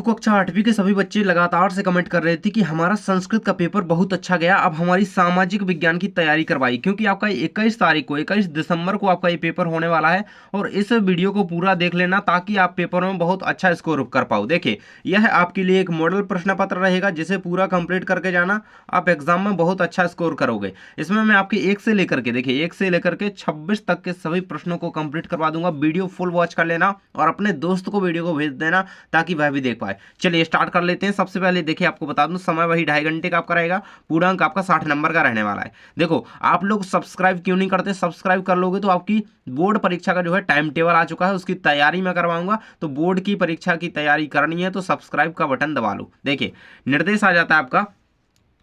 तो कक्षा 8वीं के सभी बच्चे लगातार से कमेंट कर रहे थे कि हमारा संस्कृत का पेपर बहुत अच्छा गया, अब हमारी सामाजिक विज्ञान की तैयारी करवाई, क्योंकि आपका 21 तारीख को 21 दिसंबर को आपका ये पेपर होने वाला है। और इस वीडियो को पूरा देख लेना ताकि आप पेपर में बहुत अच्छा स्कोर कर पाओ। देखिए, यह आपके लिए एक मॉडल प्रश्न पत्र रहेगा, जिसे पूरा कंप्लीट करके जाना, आप एग्जाम में बहुत अच्छा स्कोर करोगे। इसमें मैं आपके 1 से लेकर के, देखिए 1 से लेकर के 26 तक के सभी प्रश्नों को कंप्लीट करवा दूंगा। वीडियो फुल वॉच कर लेना और अपने दोस्त को वीडियो को भेज देना ताकि वह भी देख पाए। चलिए स्टार्ट कर लेते हैं। सबसे पहले देखिए, आपको बता दूं समय वही 2.5 घंटे का आपका रहेगा। पूरा अंक आपका 60 नंबर का रहने वाला है। देखो, आप लोग सब्सक्राइब क्यों नहीं करते? सब्सक्राइब कर लोगे तो आपकी बोर्ड परीक्षा का जो है टाइम टेबल आ चुका है, उसकी तैयारी मैं करवाऊंगा। तो बोर्ड की परीक्षा की तैयारी करनी है तो सब्सक्राइब का बटन दबा लो। देखिए, निर्देश आ जाता है आपका,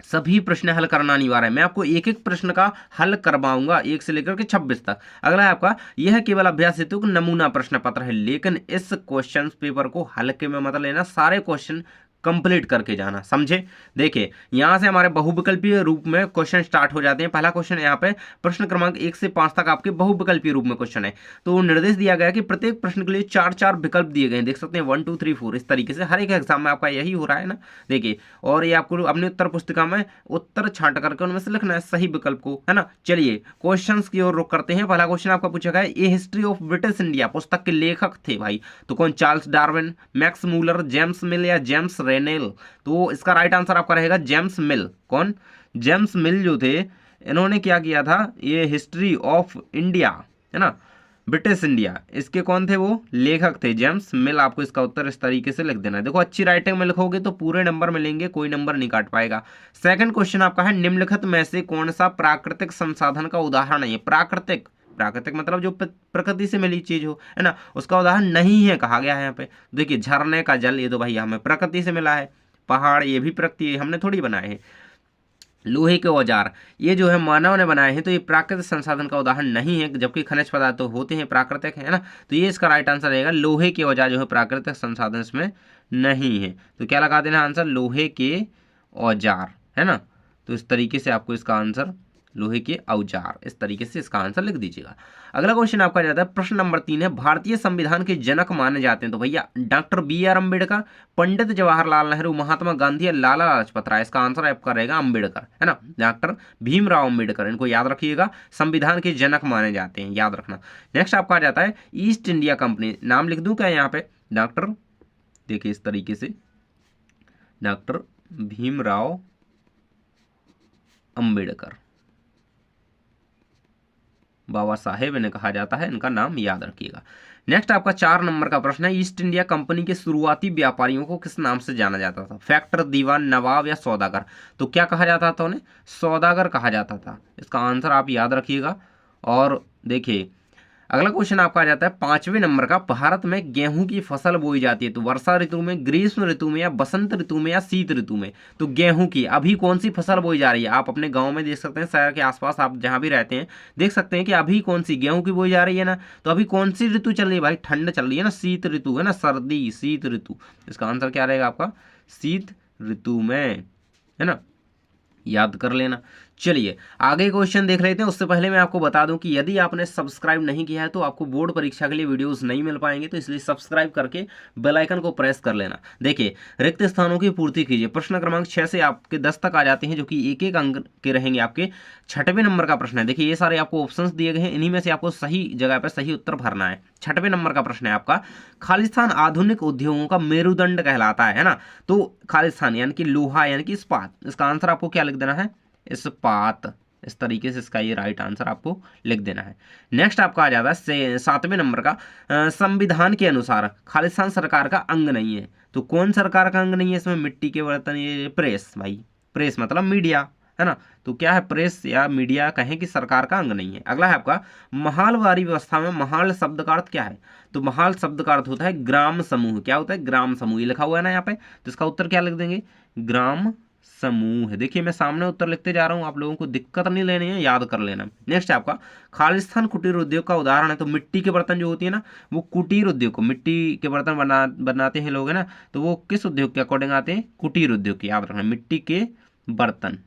सभी प्रश्न हल करना अनिवार्य है। मैं आपको एक एक प्रश्न का हल करवाऊंगा 1 से लेकर के 26 तक। अगला है आपका, यह केवल अभ्यास हेतु नमूना प्रश्न पत्र है, लेकिन इस क्वेश्चन पेपर को हल्के में मत लेना, सारे क्वेश्चन कंप्लीट करके जाना, समझे। देखिए, यहां से हमारे बहुविकल्पीय रूप में क्वेश्चन स्टार्ट हो जाते हैं। पहला क्वेश्चन यहाँ पे प्रश्न क्रमांक 1 से 5 तक आपके बहुविकल्पीय रूप में क्वेश्चन है। तो निर्देश दिया गया कि प्रत्येक प्रश्न के लिए 4-4 विकल्प दिए गए हैं, देख सकते हैं 1 2 3 4। इस तरीके से हर एक एग्जाम में आपका यही हो रहा है ना। देखिए, और ये आपको अपनी उत्तर पुस्तिका में उत्तर छांट करके उनमें से लिखना है सही विकल्प को, है ना। चलिए क्वेश्चन की ओर रुख करते हैं। पहला क्वेश्चन आपका पूछा गया है, ए हिस्ट्री ऑफ ब्रिटिश इंडिया पुस्तक के लेखक थे भाई, तो कौन? Charles Darwin, Max Muller, James मिल या जेम्स रेनेल? तो इसका राइट आंसर आपका रहेगा जेम्स मिल। कौन? जेम्स मिल जो थे, इन्होंने क्या किया था, ये हिस्ट्री ऑफ इंडिया, है ना, ब्रिटिश इंडिया, इसके कौन थे? वो लेखक थे जेम्स मिल। आपको इसका उत्तर इस तरीके से लिख देना है। देखो, अच्छी राइटिंग में लिखोगे तो पूरे नंबर मिलेंगे, कोई नंबर नहीं काट पाएगा। सेकंड क्वेश्चन आपका है, निम्नलिखित में से कौन सा प्राकृतिक संसाधन का उदाहरण है? प्राकृतिक, प्राकृतिक मतलब जो प्रकृति से मिली चीज हो, है ना, उसका उदाहरण नहीं है कहा गया है यहाँ पे। देखिए, झरने का जल, ये तो भाई हमें प्रकृति से मिला है। पहाड़, ये भी प्रकृति है, हमने थोड़ी बनाए हैं। लोहे के औजार, ये जो है मानव ने बनाए हैं, तो ये प्राकृतिक संसाधन का उदाहरण नहीं है, जबकि खनिज पदार्थ तो होते हैं प्राकृतिक, है ना। तो ये इसका राइट आंसर रहेगा, लोहे के औजार जो है प्राकृतिक संसाधन इसमें नहीं है। तो क्या लगा देना आंसर? लोहे के औजार, है ना। तो इस तरीके से आपको इसका आंसर लोहे के औजार, इस तरीके से इसका आंसर लिख दीजिएगा। अगला क्वेश्चन आपका जाता है, प्रश्न नंबर 3 है, भारतीय संविधान के जनक माने जाते हैं तो भैया डॉक्टर B.R. अम्बेडकर, पंडित जवाहरलाल नेहरू, महात्मा गांधी या लाला लाजपत राय? इसका आंसर आपका रहेगा अम्बेडकर, है ना, डॉक्टर भीमराव अम्बेडकर। इनको याद रखिएगा, संविधान के जनक माने जाते हैं, याद रखना। नेक्स्ट आपका आ जाता है, ईस्ट इंडिया कंपनी, नाम लिख दूं क्या यहाँ पे? डॉक्टर, देखिए इस तरीके से, डॉक्टर भीमराव अम्बेडकर, बाबा साहेब इन्हें कहा जाता है, इनका नाम याद रखिएगा। नेक्स्ट आपका 4 नंबर का प्रश्न है, ईस्ट इंडिया कंपनी के शुरुआती व्यापारियों को किस नाम से जाना जाता था? फैक्टर, दीवान, नवाब या सौदागर? तो क्या कहा जाता था उन्हें? सौदागर कहा जाता था। इसका आंसर आप याद रखिएगा। और देखिए, अगला क्वेश्चन आपका आ जाता है 5वें नंबर का, भारत में गेहूं की फसल बोई जाती है तो वर्षा ऋतु में, ग्रीष्म ऋतु में या बसंत ऋतु में या शीत ऋतु में? तो गेहूं की अभी कौन सी फसल बोई जा रही है? आप अपने गांव में देख सकते हैं, शहर के आसपास आप जहां भी रहते हैं देख सकते हैं कि अभी कौन सी गेहूं की बोई जा रही है ना। तो अभी कौन सी ऋतु चल रही है भाई? ठंड चल रही है ना, शीत ऋतु है ना, सर्दी, शीत ऋतु। इसका आंसर क्या रहेगा आपका? शीत ऋतु में, है ना, याद कर लेना। चलिए आगे क्वेश्चन देख लेते हैं। उससे पहले मैं आपको बता दूं कि यदि आपने सब्सक्राइब नहीं किया है तो आपको बोर्ड परीक्षा के लिए वीडियोस नहीं मिल पाएंगे, तो इसलिए सब्सक्राइब करके बेल आइकन को प्रेस कर लेना। देखिए, रिक्त स्थानों की पूर्ति कीजिए। प्रश्न क्रमांक 6 से आपके 10 तक आ जाते हैं, जो कि एक एक अंक के रहेंगे आपके। 6वें नंबर का प्रश्न है, देखिए ये सारे आपको ऑप्शंस दिए गए हैं, इन्हीं में से आपको सही जगह पर सही उत्तर भरना है। 6वें नंबर का प्रश्न है आपका, खालिस्तान आधुनिक उद्योगों का मेरुदंड कहलाता है ना। तो खालिस्तान यानी कि लोहा यानी कि इस्पात, इसका आंसर आपको क्या लिख देना है? इस्पात। इस तरीके से इसका ये राइट आंसर आपको लिख देना है। नेक्स्ट आपका आ जाता है 7वें नंबर का, संविधान के अनुसार खालिस्तान सरकार का अंग नहीं है। तो कौन सरकार का अंग नहीं है इसमें? मिट्टी के बर्तन, ये प्रेस भाई, प्रेस मतलब मीडिया, है ना। तो क्या है? प्रेस या मीडिया कहें कि सरकार का अंग नहीं है। अगला है आपका, महालवारी व्यवस्था में महाल शब्द का अर्थ क्या है? तो महाल शब्द का अर्थ होता है ग्राम समूह। क्या होता है? ग्राम समूह, ये लिखा हुआ है ना यहाँ पे, तो इसका उत्तर क्या लिख देंगे? ग्राम समूह है। देखिए मैं सामने उत्तर लिखते जा रहा हूं, आप लोगों को दिक्कत नहीं लेनी है, याद कर लेना। नेक्स्ट आपका, खालिस्तान कुटीर उद्योग का उदाहरण है। तो मिट्टी के बर्तन जो होती है ना, वो कुटीर उद्योग को, मिट्टी के बर्तन बनाते हैं लोग, है ना, तो वो किस उद्योग के अकॉर्डिंग आते हैं? कुटीर उद्योग के, याद रखना, मिट्टी के बर्तन,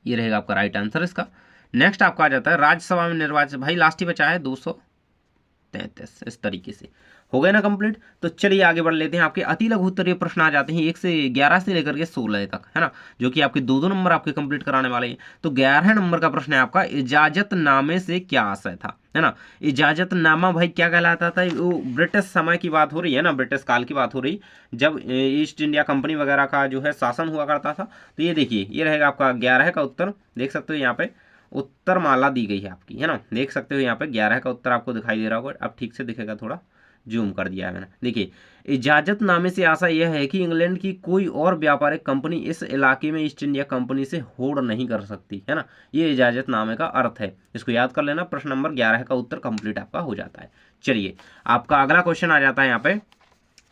ये रहेगा आपका राइट आंसर इसका। नेक्स्ट आपका आ जाता है, राज्यसभा में निर्वाचित, भाई लास्ट ही बचा है 233, इस तरीके से हो गए ना कंप्लीट। तो चलिए आगे बढ़ लेते हैं। आपके अति लघु उत्तरीय प्रश्न आ जाते हैं 1 से 11 से लेकर के 16 तक, है ना, जो कि आपके 2-2 नंबर आपके कंप्लीट कराने वाले हैं। तो 11 नंबर का प्रश्न है आपका, इजाजतनामे से क्या आशय था, है ना। इजाजतनामा भाई क्या कहलाता था, वो ब्रिटिश समय की बात हो रही है ना, ब्रिटिश काल की बात हो रही, जब ईस्ट इंडिया कंपनी वगैरह का जो है शासन हुआ करता था। तो ये देखिए, ये रहेगा आपका 11 का उत्तर। देख सकते हो यहाँ पे उत्तर माला दी गई है आपकी, है ना, देख सकते हो यहाँ पे 11 का उत्तर आपको दिखाई दे रहा होगा। अब ठीक से दिखेगा, थोड़ा जूम कर दिया है मैंने। देखिए, इजाजतनामे से आशा यह है कि इंग्लैंड की कोई और व्यापारिक कंपनी इस इलाके में ईस्ट इंडिया कंपनी से होड़ नहीं कर सकती, है ना। ये इजाजतनामे का अर्थ है, इसको याद कर लेना। प्रश्न नंबर 11 का उत्तर कंप्लीट आपका हो जाता है। चलिए, आपका अगला क्वेश्चन आ जाता है यहाँ पे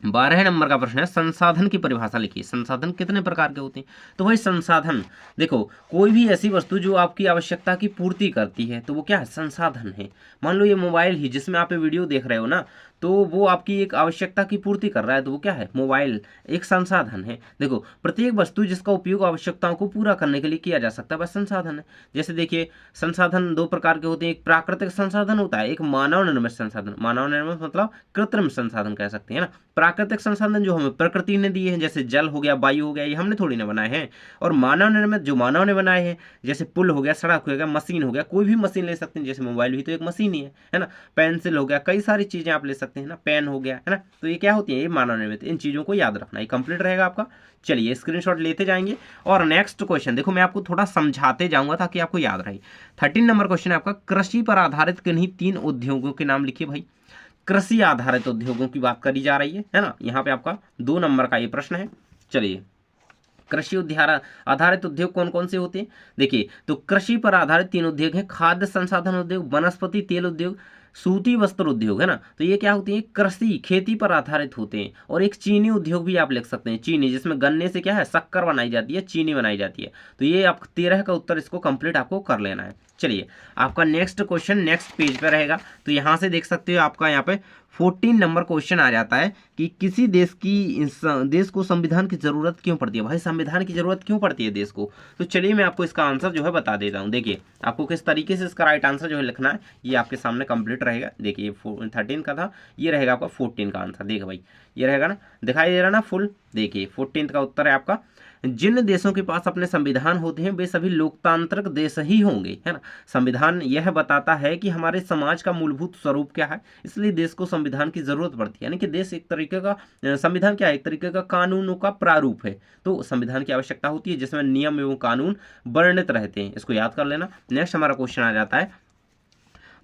12 नंबर का प्रश्न है, संसाधन की परिभाषा लिखिए। संसाधन कितने प्रकार के होते हैं। तो भाई संसाधन, देखो, कोई भी ऐसी वस्तु जो आपकी आवश्यकता की पूर्ति करती है, तो वो क्या है, संसाधन है। मान लो ये मोबाइल ही जिसमें आप ये वीडियो देख रहे हो ना, तो वो आपकी एक आवश्यकता की पूर्ति कर रहा है, तो वो क्या है, मोबाइल एक संसाधन है। देखो, प्रत्येक वस्तु जिसका उपयोग आवश्यकताओं को पूरा करने के लिए किया जा सकता है, वह संसाधन है। जैसे देखिए, संसाधन 2 प्रकार के होते हैं, एक प्राकृतिक संसाधन होता है, एक मानव निर्मित संसाधन। मानव निर्मित मतलब कृत्रिम संसाधन कह सकते हैं ना। प्राकृतिक संसाधन जो हमें प्रकृति ने दिए हैं, जैसे जल हो गया, वायु हो गया, ये हमने थोड़ी ना बनाए हैं। और मानव निर्मित जो मानव ने बनाए हैं, जैसे पुल हो गया, सड़क हो गया, मशीन हो गया, कोई भी मशीन ले सकते हैं, जैसे मोबाइल भी तो एक मशीन ही है ना। पेंसिल हो गया, कई सारी चीजें आप ले सकते हैं ना, पेन हो गया, है ना। तो ये क्या होती है, ये मानव निर्मित। इन चीजों को याद रखना, ये कंप्लीट रहेगा आपका। चलिए स्क्रीनशॉट लेते जाएंगे। और नेक्स्ट क्वेश्चन देखो, मैं आपको थोड़ा समझाते जाऊंगा ताकि आपको याद रहे। 13 नंबर क्वेश्चन है आपका, कृषि पर आधारित किन्हीं 3 उद्योगों के नाम लिखिए भाई। कृषि आधारित उद्योगों की बात करी जा रही है ना। यहाँ पे आपका 2 नंबर का ये प्रश्न है। चलिए, कृषि आधारित उद्योग कौन कौन से होते हैं। देखिए, तो कृषि पर आधारित 3 उद्योग हैं, खाद्य संसाधन उद्योग, वनस्पति तेल उद्योग, सूती वस्त्र उद्योग, है ना। तो ये क्या होती है, कृषि खेती पर आधारित होते हैं। और एक चीनी उद्योग भी आप लिख सकते हैं, चीनी, जिसमें गन्ने से क्या है, शक्कर बनाई जाती है, चीनी बनाई जाती है। तो ये आप 13 का उत्तर इसको कंप्लीट आपको कर लेना है। चलिए, आपका नेक्स्ट क्वेश्चन नेक्स्ट पेज पे रहेगा। तो यहाँ से देख सकते हो, आपका यहाँ पे 14 नंबर क्वेश्चन आ जाता है कि किसी देश को संविधान की जरूरत क्यों पड़ती है। भाई संविधान की जरूरत क्यों पड़ती है देश को। तो चलिए मैं आपको इसका आंसर जो है बता देता हूँ। देखिए, आपको किस तरीके से इसका राइट आंसर जो है लिखना है, ये आपके सामने कंप्लीट रहेगा। देखिए, 13 का था, ये रहेगा आपका 14 का आंसर। देखिए भाई, ये रहेगा ना, दिखाई दे रहा ना फुल। देखिए 14 का उत्तर है आपका, जिन देशों के पास अपने संविधान होते हैं वे सभी लोकतांत्रिक देश ही होंगे, है ना। संविधान यह बताता है कि हमारे समाज का मूलभूत स्वरूप क्या है, इसलिए देश को संविधान की जरूरत पड़ती है। यानी कि देश एक तरीके का, संविधान क्या है, एक तरीके का कानूनों का प्रारूप है। तो संविधान की आवश्यकता होती है जिसमें नियम एवं कानून वर्णित रहते हैं। इसको याद कर लेना। नेक्स्ट हमारा क्वेश्चन आ जाता है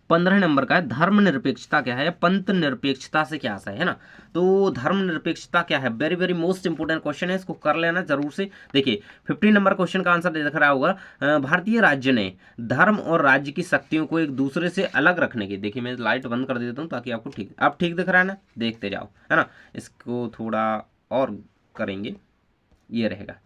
15 नंबर का है, धर्मनिरपेक्षता क्या है, पंथ निरपेक्षता से क्या आशय है ना। तो धर्मनिरपेक्षता क्या है, very very most important question है, इसको कर लेना जरूर से। देखिए 15 नंबर क्वेश्चन का आंसर दिख रहा होगा, भारतीय राज्य ने धर्म और राज्य की शक्तियों को एक दूसरे से अलग रखने की, देखिए मैं लाइट बंद कर देता हूँ ताकि आपको ठीक, अब ठीक दिख रहा है ना, देखते जाओ, है ना। इसको थोड़ा और करेंगे, ये रहेगा,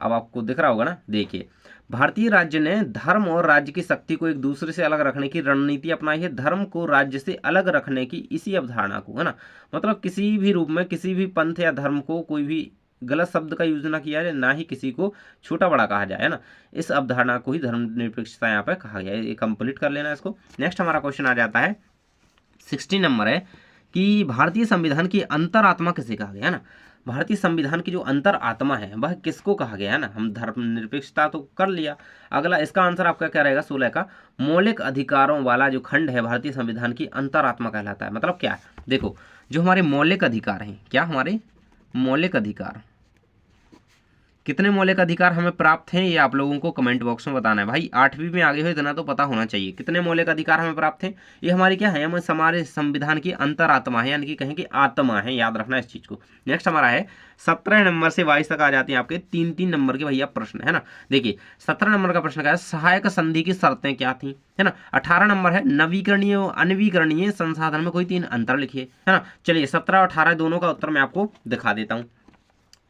अब आपको दिख रहा होगा ना। देखिए, भारतीय राज्य ने धर्म और राज्य की शक्ति को एक दूसरे से अलग रखने की रणनीति अपनाई है। धर्म को राज्य से अलग रखने की इसी अवधारणा को, है ना, मतलब किसी भी रूप में किसी भी पंथ या धर्म को कोई भी गलत शब्द का यूज ना किया जाए, ना ही किसी को छोटा बड़ा कहा जाए, है ना। इस अवधारणा को ही धर्मनिरपेक्षता यहाँ पे कहा गया है। ये कंप्लीट कर लेना इसको। नेक्स्ट हमारा क्वेश्चन आ जाता है 16 नंबर है कि भारतीय संविधान की अंतरात्मा किसे कहा गया, है ना। भारतीय संविधान की जो अंतर आत्मा है वह किसको कहा गया, है ना। हम धर्मनिरपेक्षता तो कर लिया, अगला इसका आंसर आपका क्या रहेगा, 16 का, मौलिक अधिकारों वाला जो खंड है भारतीय संविधान की अंतरात्मा कहलाता है। मतलब क्या है, देखो, जो हमारे मौलिक अधिकार हैं, क्या हमारे मौलिक अधिकार, कितने मौलिक अधिकार हमें प्राप्त हैं, ये आप लोगों को कमेंट बॉक्स में बताना है। भाई 8वीं में आगे हो इतना तो पता होना चाहिए, कितने मौलिक अधिकार हमें प्राप्त हैं। ये हमारी क्या है, हमारे संविधान की अंतरात्मा है, यानी कि कहें कि आत्मा है, याद रखना इस चीज को। नेक्स्ट हमारा है 17 नंबर से 22 तक आ जाते हैं आपके 3-3 नंबर के भैया प्रश्न, है ना। देखिए 17 नंबर का प्रश्न क्या है, सहायक संधि की शर्तें क्या थी, है ना। 18 नंबर है, नवीकरणीय और अनवीकरणीय संसाधन में कोई 3 अंतर लिखिए, है ना। चलिए 17 और 18 दोनों का उत्तर मैं आपको दिखा देता हूँ।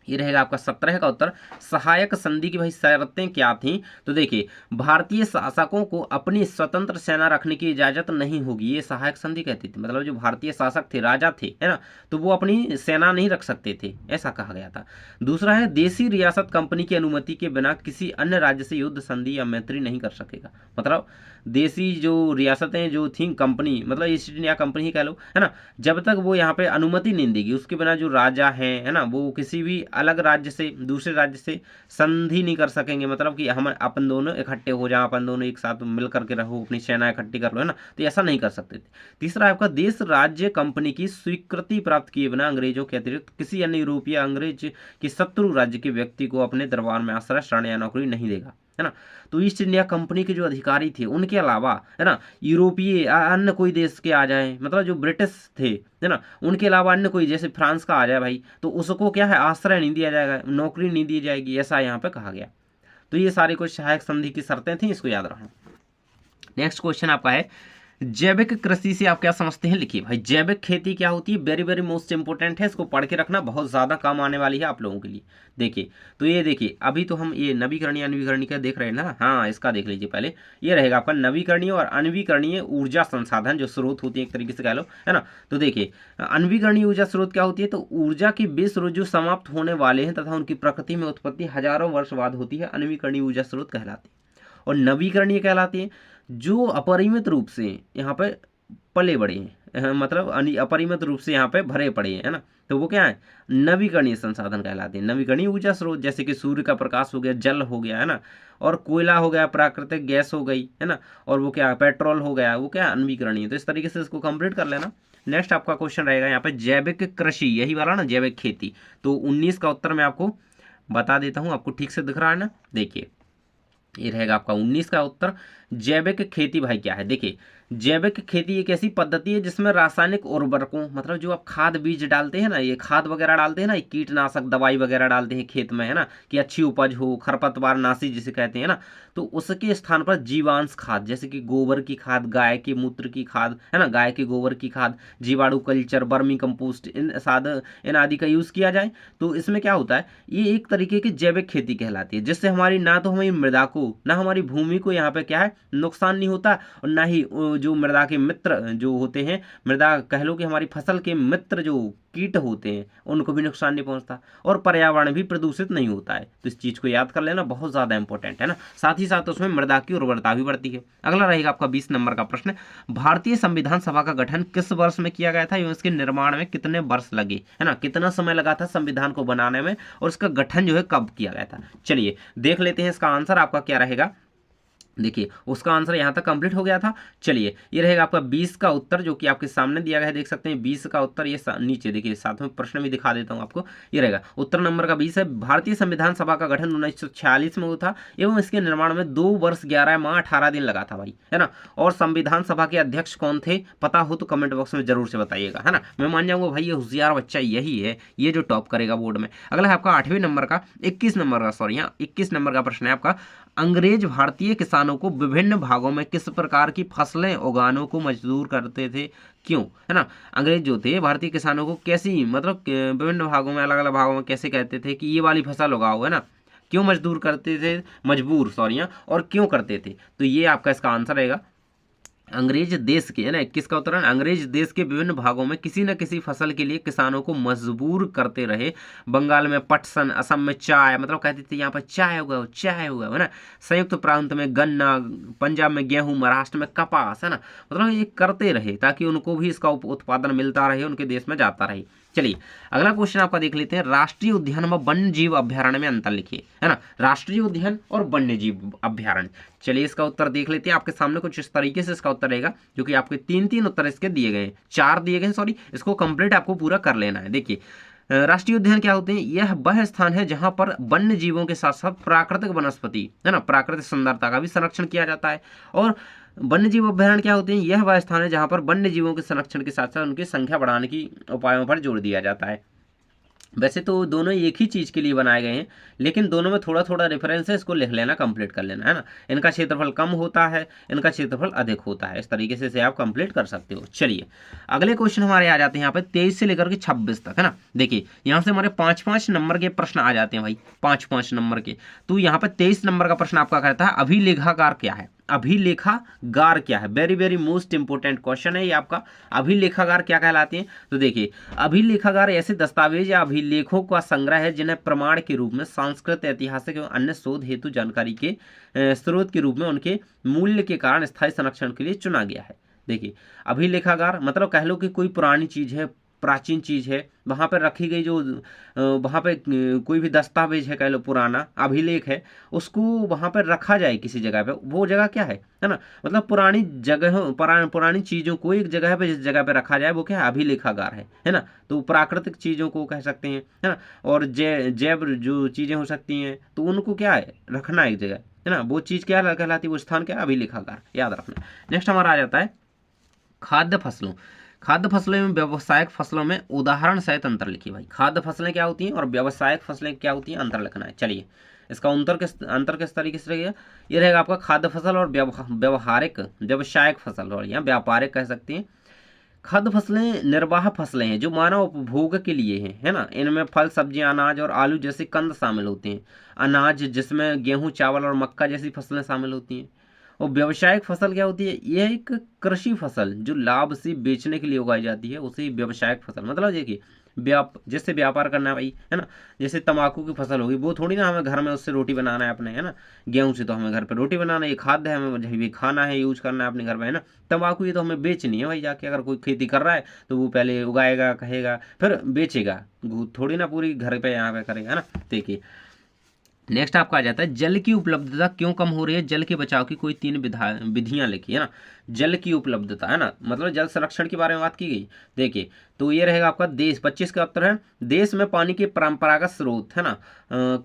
ये रहेगा आपका 17 का उत्तर। सहायक संधि की भाई शर्तें क्या थी? तो देखिए, भारतीय शासकों को अपनी स्वतंत्र सेना रखने की इजाजत नहीं होगी, ये सहायक संधि कहती थी। मतलब जो भारतीय शासक थे, राजा थे, है ना, तो वो अपनी सेना नहीं रख सकते थे, ऐसा कहा गया था। दूसरा है, देसी रियासत कंपनी की अनुमति के बिना किसी अन्य राज्य से युद्ध, संधि या मैत्री नहीं कर सकेगा। मतलब देसी जो रियासतें जो थी, कंपनी मतलब ईस्ट इंडिया कंपनी ही कह लो, है ना, जब तक वो यहाँ पे अनुमति नहीं देगी, उसके बिना जो राजा है ना, वो किसी भी अलग राज्य से, दूसरे राज्य से संधि नहीं कर सकेंगे। मतलब कि हम अपन दोनों इकट्ठे हो जाएं, अपन दोनों एक साथ मिल करके रहो, अपनी सेना इकट्ठी कर लो, है ना, तो ऐसा नहीं कर सकते थे। तीसरा है आपका, देश राज्य कंपनी की स्वीकृति प्राप्त किए बिना अंग्रेजों के अतिरिक्त किसी अन्य यूरोपीय अंग्रेज की शत्रु राज्य के व्यक्ति को अपने दरबार में आश्रय, शरण या नौकरी नहीं देगा, है ना। तो ईस्ट इंडिया कंपनी के जो अधिकारी थे, उनके अलावा, है ना, यूरोपीय अन्य कोई देश के आ जाए, मतलब जो ब्रिटिश थे, है ना, उनके अलावा अन्य कोई, जैसे फ्रांस का आ जाए भाई, तो उसको क्या है, आश्रय नहीं दिया जाएगा, नौकरी नहीं दी जाएगी, ऐसा यहाँ पे कहा गया। तो ये सारी कुछ सहायक संधि की शर्तें थी, इसको याद रखना। नेक्स्ट क्वेश्चन आपका है, जैविक कृषि से आप क्या समझते हैं? लिखिए भाई, जैविक खेती क्या होती है? वेरी वेरी मोस्ट इंपोर्टेंट है, इसको पढ़ के रखना, बहुत ज़्यादा काम आने वाली है आप लोगों के लिए। देखिए, तो ये देखिए, अभी तो हम ये नवीकरणीय अनवीकरणीय का देख रहे हैं ना, हाँ, इसका देख लीजिए पहले। ये रहेगा आपका नवीकरणीय और अनवीकरणीय ऊर्जा संसाधन, जो स्रोत होती है, एक तरीके से कह लो, है ना। तो देखिए, अनवीकरणीय ऊर्जा स्रोत क्या होती है? तो ऊर्जा के वे स्रोत जो समाप्त होने वाले हैं तथा उनकी प्रकृति में उत्पत्ति हजारों वर्ष बाद होती है, अनवीकरणीय ऊर्जा स्रोत कहलाती है। और नवीकरणीय कहलाती है जो अपरिमित रूप से यहाँ पे पले बड़े हैं, मतलब अपरिमित रूप से यहाँ पे भरे पड़े हैं, है ना, तो वो क्या है? नवीकरणीय संसाधन कहलाते हैं। नवीकरणीय ऊर्जा स्रोत जैसे कि सूर्य का प्रकाश हो गया, जल हो गया, है ना, और कोयला हो गया, प्राकृतिक गैस हो गई, है ना, और वो क्या, पेट्रोल हो गया, वो क्या, अनवीकरणीय। तो इस तरीके से इसको कंप्लीट कर लेना। नेक्स्ट आपका क्वेश्चन रहेगा यहाँ पे, जैविक कृषि, यही वाला ना, जैविक खेती। तो 19 का उत्तर मैं आपको बता देता हूँ, आपको ठीक से दिख रहा है ना, देखिए, ये रहेगा आपका 19 का उत्तर। जैविक खेती भाई क्या है? देखिए, जैविक खेती एक ऐसी पद्धति है जिसमें रासायनिक उर्वरकों, मतलब जो आप खाद बीज डालते हैं ना, ये खाद वगैरह डालते हैं ना, ये कीटनाशक दवाई वगैरह डालते हैं खेत में, है ना, कि अच्छी उपज हो, खरपतवार नाशी जिसे कहते हैं ना, तो उसके स्थान पर जीवांश खाद, जैसे कि गोबर की खाद, गाय के मूत्र की खाद, है ना, गाय के गोबर की खाद, जीवाणु कल्चर, वर्मी कंपोस्ट, इन आदि का यूज किया जाए। तो इसमें क्या होता है, ये एक तरीके की जैविक खेती कहलाती है, जिससे हमारी ना तो हमारी मृदा को, ना हमारी भूमि को यहाँ पे क्या है, नुकसान नहीं होता, और ना ही जो मृदा के मित्र जो होते हैं, मृदा कह लो कि हमारी फसल के मित्र जो कीट होते हैं, उनको भी नुकसान नहीं पहुंचता, और पर्यावरण भी प्रदूषित नहीं होता है। तो इस चीज को याद कर लेना, बहुत ज्यादा इंपॉर्टेंट है ना। साथ ही साथ उसमें मृदा की उर्वरता भी बढ़ती है। अगला रहेगा आपका 20 नंबर का प्रश्न, भारतीय संविधान सभा का गठन किस वर्ष में किया गया था एवं इसके निर्माण में कितने वर्ष लगे, है ना, कितना समय लगा था संविधान को बनाने में, और इसका गठन जो है कब किया गया था? चलिए देख लेते हैं इसका आंसर आपका क्या रहेगा। देखिए, उसका आंसर यहाँ तक कंप्लीट हो गया था। चलिए, ये रहेगा आपका 20 का उत्तर, जो कि आपके सामने दिया गया है, देख सकते हैं 20 का उत्तर। ये नीचे देखिए, साथ में प्रश्न भी दिखा देता हूँ आपको। ये रहेगा उत्तर नंबर का 20 है। भारतीय संविधान सभा का गठन 1946 में हुआ था एवं इसके निर्माण में 2 वर्ष 11 माह 18 दिन लगा था भाई, है ना। और संविधान सभा के अध्यक्ष कौन थे, पता हो तो कमेंट बॉक्स में जरूर से बताइएगा, है ना। मैं मान जाऊंगा भाई, ये होशियार बच्चा यही है, ये जो टॉप करेगा बोर्ड में। अगला है आपका 8वें नंबर का 21 नंबर का, सॉरी, यहाँ 21 नंबर का प्रश्न है आपका, अंग्रेज भारतीय किसानों को विभिन्न भागों में किस प्रकार की फसलें उगाने को मजबूर करते थे, क्यों, है ना। अंग्रेज जो थे भारतीय किसानों को कैसी, मतलब विभिन्न भागों में, अलग अलग भागों में कैसे कहते थे कि ये वाली फसल उगाओ, है ना, क्यों मजदूर करते थे, मजबूर, सॉरी, और क्यों करते थे? तो ये आपका इसका आंसर रहेगा, अंग्रेज देश के, है ना, 21 का उत्तर है, अंग्रेज देश के विभिन्न भागों में किसी न किसी फसल के लिए किसानों को मजबूर करते रहे। बंगाल में पटसन, असम में चाय, मतलब कहते थे यहाँ पर चाय उगाओ, चाय उगाओ, है ना। संयुक्त प्रांत में गन्ना, पंजाब में गेहूं, महाराष्ट्र में कपास, है ना। मतलब ये करते रहे ताकि उनको भी इसका उत्पादन मिलता रहे, उनके देश में जाता रहे। चलिए, अगला क्वेश्चन आपका देख लेते हैं, राष्ट्रीय उद्यान व वन्य जीव अभ्यारण्य में अंतर लिखिए, है ना। राष्ट्रीय उद्यान और वन्य जीव अभ्यारण्य, चलिए इसका उत्तर देख लेते हैं। आपके सामने कुछ इस तरीके से इसका उत्तर रहेगा, जो कि आपके 3 उत्तर इसके दिए गए हैं, 4 दिए गए, सॉरी, इसको कंप्लीट आपको पूरा कर लेना है। देखिए, राष्ट्रीय उद्यान क्या होते हैं, यह वह स्थान है जहां पर वन्य जीवों के साथ साथ प्राकृतिक वनस्पति, है ना, प्राकृतिक सुंदरता का भी संरक्षण किया जाता है। और वन्य जीव अभ्यारण्य क्या होते हैं, यह वह स्थान है जहां पर वन्य जीवों के संरक्षण के साथ साथ उनकी संख्या बढ़ाने की उपायों पर जोर दिया जाता है। वैसे तो दोनों एक ही चीज़ के लिए बनाए गए हैं, लेकिन दोनों में थोड़ा थोड़ा डिफरेंस है, इसको लिख लेना, कंप्लीट कर लेना, है ना। इनका क्षेत्रफल कम होता है, इनका क्षेत्रफल अधिक होता है। इस तरीके से इसे आप कंप्लीट कर सकते हो। चलिए अगले क्वेश्चन हमारे आ जाते हैं यहाँ पे 23 से लेकर के 26 तक, है ना। देखिए यहाँ से हमारे 5-5 नंबर के प्रश्न आ जाते हैं भाई, 5-5 नंबर के। तो यहाँ पे 23 नंबर का प्रश्न आपका कहता है अभिलेखागार क्या है। अभिलेखागार क्या है, very very most important question है ये आपका। अभिलेखागार क्या कहलाते हैं, तो देखिए अभिलेखागार ऐसे दस्तावेज या अभिलेखों का संग्रह है जिन्हें प्रमाण के रूप में सांस्कृतिक, ऐतिहासिक एवं अन्य शोध हेतु जानकारी के स्रोत के रूप में उनके मूल्य के कारण स्थायी संरक्षण के लिए चुना गया है। देखिए अभिलेखागार मतलब कह लो कि कोई पुरानी चीज है, प्राचीन चीज है, वहां पर रखी गई जो वहां पे कोई भी दस्तावेज है, कह लो पुराना अभिलेख है, उसको वहां पर रखा जाए किसी जगह पे, वो जगह क्या है ना। मतलब पुरानी जगह, पुरानी चीजों को एक जगह पे, जिस जगह पे रखा जाए वो क्या है, अभिलेखागार है ना। तो प्राकृतिक चीजों को कह सकते हैं, है ना। और जैव जो चीजें हो सकती हैं तो उनको क्या है, रखना एक जगह, है ना। वो चीज क्या कहलाती है, वो स्थान क्या है, अभिलेखागार, याद रखना। नेक्स्ट हमारा आ जाता है खाद्य फसलों। खाद्य फसलों में व्यावसायिक फसलों में उदाहरण सहित अंतर लिखिए भाई। खाद्य फसलें क्या होती हैं और व्यावसायिक फसलें क्या होती हैं, अंतर लिखना है। चलिए इसका अंतर किस तरीके से रहेगा, ये रहेगा आपका खाद्य फसल और व्यावसायिक फसल, और यहाँ व्यापारिक कह सकते हैं। खाद्य फसलें निर्वाह फसलें हैं जो मानव उपभोग के लिए हैं, है ना। इनमें फल, सब्जियां, अनाज और आलू जैसे कंद शामिल होते हैं। अनाज जिसमें गेहूं, चावल और मक्का जैसी फसलें शामिल होती हैं। और व्यावसायिक फसल क्या होती है, यह एक कृषि फसल जो लाभ से बेचने के लिए उगाई जाती है, उसे व्यावसायिक फसल। मतलब देखिए जिससे व्यापार करना है भाई, है ना। जैसे तंबाकू की फसल होगी, वो थोड़ी ना हमें घर में उससे रोटी बनाना है अपने, है ना। गेहूं से तो हमें घर पे रोटी बनाना है, ये खाद्य है, हमें जब भी खाना है, यूज करना है अपने घर में, है ना। तंबाकू ये तो हमें बेचनी है भाई जाके, अगर कोई खेती कर रहा है तो वो पहले उगाएगा, कहेगा, फिर बेचेगा, थोड़ी ना पूरी घर पे यहाँ पे करेगा, है ना। देखिए नेक्स्ट आपका आ जाता है जल की उपलब्धता क्यों कम हो रही है, जल के बचाव की कोई 3 विधियां लिखी, है ना। जल की उपलब्धता, है ना, मतलब जल संरक्षण के बारे में बात की गई। देखिए तो ये रहेगा आपका देश, 25 का उत्तर है। देश में पानी के परंपरागत स्रोत, है ना,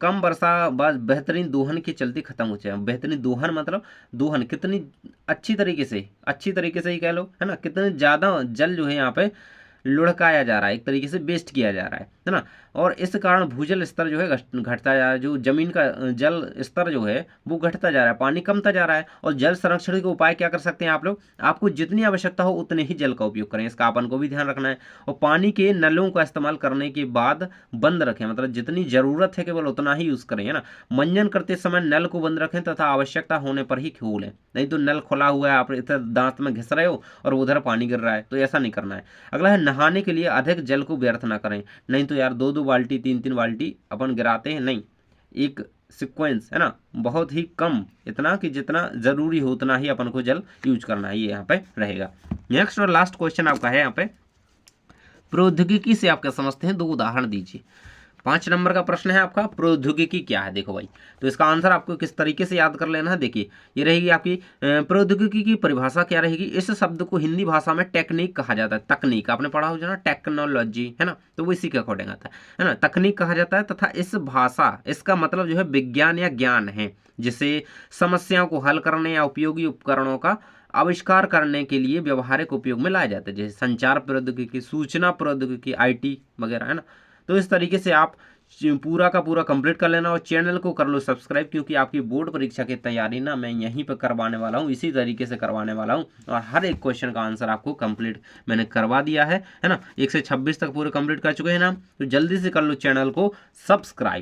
कम वर्षा बाद बेहतरीन दोहन के चलते खत्म हो जाए। बेहतरीन दोहन मतलब दोहन कितनी अच्छी तरीके से ही कह लो, है ना, कितने ज्यादा जल जो है यहाँ पे लुढ़काया जा रहा है, एक तरीके से वेस्ट किया जा रहा है ना। और इस कारण भूजल स्तर जो है घटता जा रहा है, जो जमीन का जल स्तर जो है वो घटता जा रहा है, पानी कमता जा रहा है। और जल संरक्षण के उपाय क्या कर सकते हैं आप लोग, आपको जितनी आवश्यकता हो उतने ही जल का उपयोग करें, इसका अपन को भी ध्यान रखना है। और पानी के नलों का इस्तेमाल करने के बाद बंद रखें, मतलब जितनी जरूरत है केवल उतना ही यूज करें, है ना। मंजन करते समय नल को बंद रखें तथा आवश्यकता होने पर ही खोलें, नहीं तो नल खुला हुआ है, आप इधर दांत में घिस रहे हो और उधर पानी गिर रहा है, तो ऐसा नहीं करना है। अगला है नहाने के लिए अधिक जल को व्यर्थ ना करें, नहीं तो यार 2-2 बाल्टी 3-3 बाल्टी अपन गिराते हैं, नहीं, एक सीक्वेंस, है ना, बहुत ही कम, इतना कि जितना जरूरी हो उतना ही अपन को जल यूज करना है, ये यहाँ पे रहेगा। नेक्स्ट और लास्ट क्वेश्चन आपका है यहाँ पे प्रौद्योगिकी से आप क्या समझते हैं, 2 उदाहरण दीजिए। 5 नंबर का प्रश्न है आपका प्रौद्योगिकी क्या है। देखो भाई तो इसका आंसर आपको किस तरीके से याद कर लेना है। देखिए ये रहेगी आपकी प्रौद्योगिकी की परिभाषा क्या रहेगी, इस शब्द को हिंदी भाषा में टेक्निक कहा जाता है। तकनीक आपने पढ़ा हो जो ना, टेक्नोलॉजी, है ना, तो वो इसी के अकॉर्डिंग आता है ना, तकनीक कहा जाता है। तथा इस भाषा, इसका मतलब जो है विज्ञान या ज्ञान है, जिसे समस्याओं को हल करने या उपयोगी उपकरणों का आविष्कार करने के लिए व्यवहारिक उपयोग में लाया जाता है, जैसे संचार प्रौद्योगिकी, सूचना प्रौद्योगिकी, IT वगैरह, है ना। तो इस तरीके से आप पूरा का पूरा कंप्लीट कर लेना और चैनल को कर लो सब्सक्राइब, क्योंकि आपकी बोर्ड परीक्षा की तैयारी ना मैं यहीं पर करवाने वाला हूँ, इसी तरीके से करवाने वाला हूँ। और हर एक क्वेश्चन का आंसर आपको कंप्लीट मैंने करवा दिया है ना। 1 से 26 तक पूरे कंप्लीट कर चुके हैं ना, तो जल्दी से कर लो चैनल को सब्सक्राइब।